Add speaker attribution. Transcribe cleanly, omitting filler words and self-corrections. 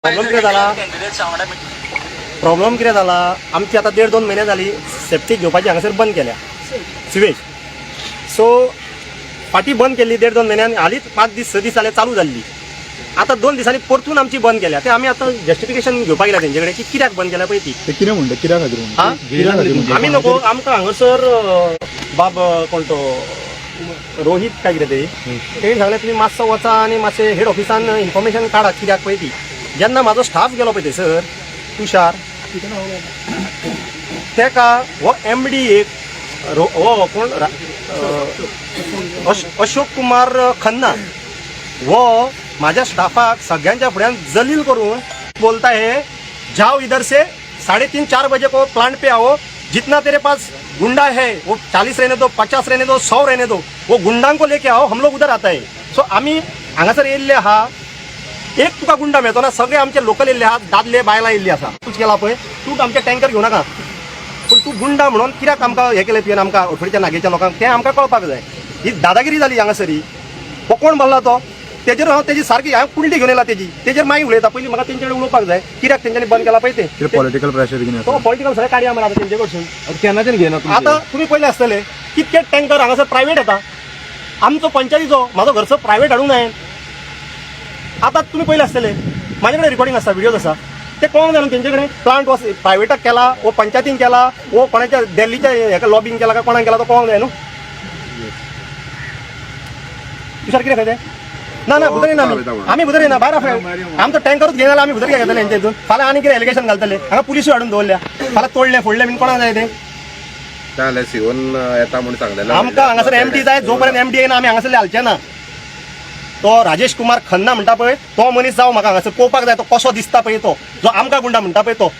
Speaker 1: Problem कितें जाला आमची आतां 1.5-2 म्हयने जाली सेफ्टी घेवपाची हांगासर बंद केल्या सिवेज. सो फाटी बंद केल्ली 1.5-2 म्हयन्यान, हालींच 5 दीस 6 दीस जाले चालू जाल्ली. आतां 2 दिसांनी परतून आमची बंद केल्या. ते आमी आतां जस्टिफिकेशन घेवपाक गेल्या तेंचे कडेन की कित्याक बंद केल्या पळय ती.
Speaker 2: कितें म्हणटा कित्या खातीर
Speaker 1: आमी नको आमकां हांगासर बाब कोण तो रोहित काय कितें ते सांगलें तुमी मातसो वचा आनी मातशें हेड ऑफिसान इन्फॉर्मेशन काडात कित्याक पळय ती. जेन्ना म्हाजो स्टाफ गेलो पळय थंयसर तुषार तेका हो MD एक हो कोण अशोक कुमार खन्ना वो माझ्या स्टाफाक सगळ्यांच्या फुड्यान जलील करून बोलता है जाओ इधर से 3:30-4 बजे को प्लांट पे आओ, जितना तेरे पास गुंडा है वो 40 रहने दो, 50 रहने दो, 100 रहने दो, वो गुंडांक को लेके आओ, हम लोग उधर आता है. सो आम्ही हांगासर येयल्ले आहा. एक तुका गुंडा मेळतो ना, सगळे आमचे लोकल येयल्ले आहात, दादले बायलां येयल्ली आसा. तूच गेला पळय तूं आमचे टँकर घेवं नाका, पूण तूं गुंडा म्हणून कित्याक आमकां हे केलें तुवें आमकां अठवडीच्या नागेच्या लोकांक तें आमकां कळपाक जाय. ही दादागिरी जाली हांगासरी. हो कोण बोल्ला तो तेजेर हांव तेजी सारकी हांवें कुंडी घेवन येयला तेजी तेजेर मागीर उलयता. पयलीं म्हाका तेंचे कडेन उलोवपाक जाय कित्याक तेंच्यांनी बंद केला पळय ते
Speaker 2: पॉलिटिकल प्रेशर कितें
Speaker 1: तो पॉलिटिकल सगळें काडया मरे आतां तेंचे कडसून.
Speaker 2: केन्नाच्यान घेयना
Speaker 1: आतां तुमी पयले आसतले कितके टँकर हांगासर प्रायवेट येता. आमचो पंचायतीचो म्हाजो घरचो प्रायवेट हाडूंक हांवें. आतां तुमी पयले आसतले म्हाजे कडेन रिकॉर्डिंग आसा, व्हिडियोज आसा. ते कोण जाणा तेंचे कडेन प्लांट हो प्रायवेटाक केला वो पंचायतीन केला वो कोणाच्या दिल्लीच्या हेका लॉबिंग केला काय कोणाक केला तो कोणाक जाय न्हू. तुषार कितें खंय तें ना भितर येना आमी भितर येना भायर आमचो टँकरूच घेयना जाल्यार आमी भितर घेतले हेंच्या हितून. फाल्यां आनी कितें एलिगेशन घालतले हांगा पुलिसूय हाडून दवरल्या. फाल्यां तोडले फोडले बीन कोणाक जाय तें
Speaker 3: जाल्यार सिवन येता म्हणून सांगलेलें
Speaker 1: आमकां हांगासर MD जाय. जो पर्यंत MD येना आमी हांगासरले हालचे ना. तो राजेश कुमार खन्ना म्हणटा पळय तो मनीस जावं म्हाका हांगासर पळोवपाक जाय. तो कसो दिसता पळय तो जो आमकां गुंडा म्हणटा पळय तो